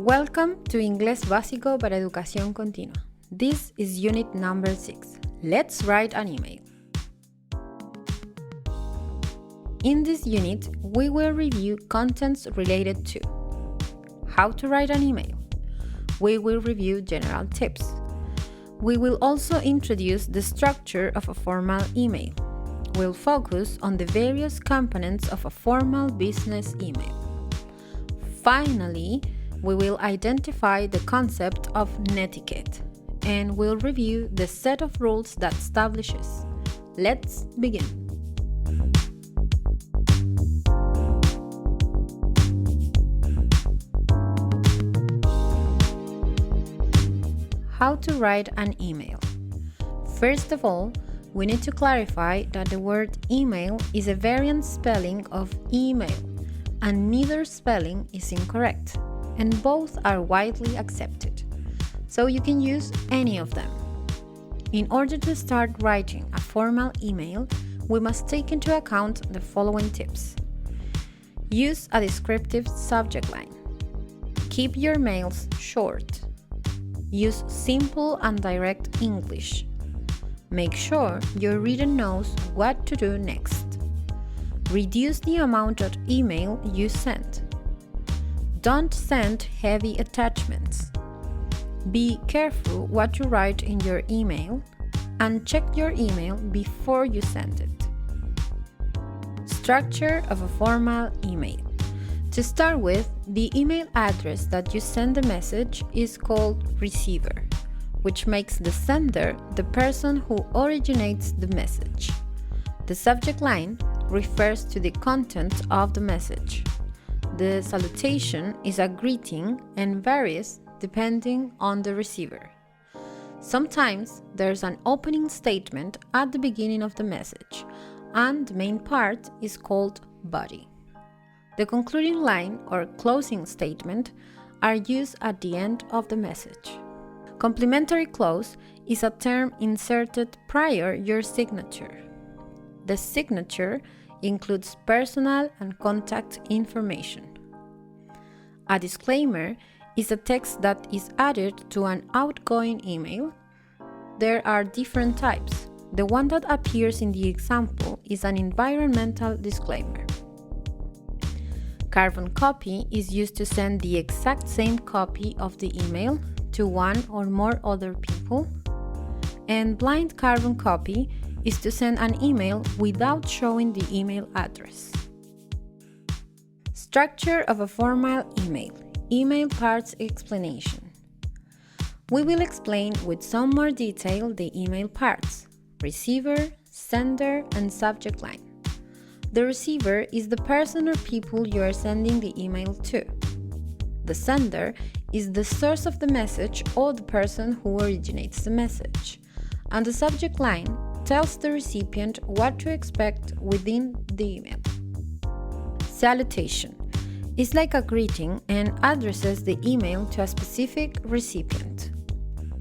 Welcome to Inglés Básico para Educación Continua. This is unit number 6. Let's write an email. In this unit, we will review contents related to how to write an email. We will review general tips. We will also introduce the structure of a formal email. We'll focus on the various components of a formal business email. Finally, we will identify the concept of netiquette, and we'll review the set of rules that establishes. Let's begin. How to write an email. First of all, we need to clarify that the word email is a variant spelling of email, and neither spelling is incorrect, and both are widely accepted, so you can use any of them. In order to start writing a formal email, we must take into account the following tips. Use a descriptive subject line. Keep your mails short. Use simple and direct English. Make sure your reader knows what to do next. Reduce the amount of email you send. Don't send heavy attachments. Be careful what you write in your email and check your email before you send it. Structure of a formal email. To start with, the email address that you send the message is called receiver, which makes the sender the person who originates the message. The subject line refers to the content of the message. The salutation is a greeting and varies depending on the receiver. Sometimes there's an opening statement at the beginning of the message, and the main part is called body. The concluding line or closing statement are used at the end of the message. Complementary clause is a term inserted prior your signature. The signature includes personal and contact information. A disclaimer is a text that is added to an outgoing email. There are different types. The one that appears in the example is an environmental disclaimer. Carbon copy is used to send the exact same copy of the email to one or more other people. And blind carbon copy is to send an email without showing the email address. Structure of a formal email. Email parts explanation. We will explain with some more detail the email parts: receiver, sender, and subject line. The receiver is the person or people you are sending the email to. The sender is the source of the message or the person who originates the message. And the subject line tells the recipient what to expect within the email. Salutation is like a greeting and addresses the email to a specific recipient.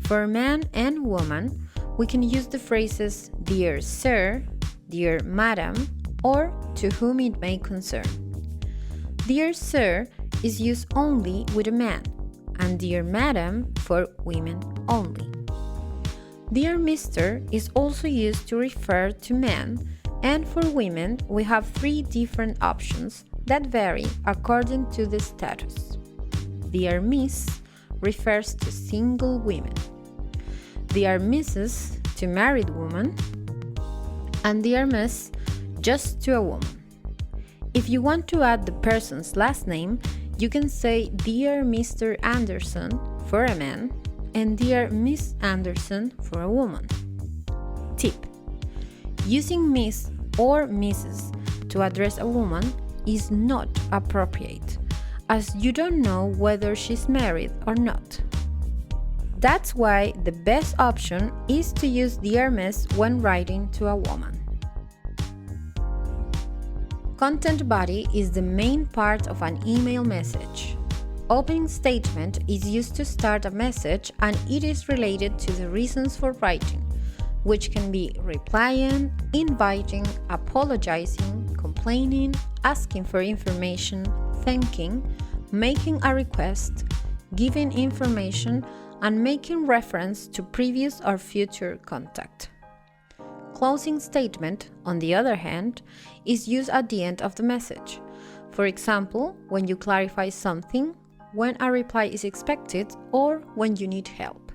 For man and woman, we can use the phrases "Dear Sir," "Dear Madam," or "To whom it may concern." "Dear Sir" is used only with a man, and "Dear Madam" for women only. "Dear Mr." is also used to refer to men, and for women we have 3 different options that vary according to the status. "Dear Miss" refers to single women. "Dear Mrs." to married women, and "Dear Miss" just to a woman. If you want to add the person's last name, you can say "Dear Mr. Anderson" for a man and "Dear Miss Anderson" for a woman. Tip: using Miss or Mrs. to address a woman is not appropriate, as you don't know whether she's married or not. That's why the best option is to use "Dear Miss" when writing to a woman. Content body is the main part of an email message. Opening statement is used to start a message, and it is related to the reasons for writing, which can be replying, inviting, apologizing, complaining, asking for information, thanking, making a request, giving information and making reference to previous or future contact. Closing statement, on the other hand, is used at the end of the message. For example, when you clarify something, when a reply is expected, or when you need help.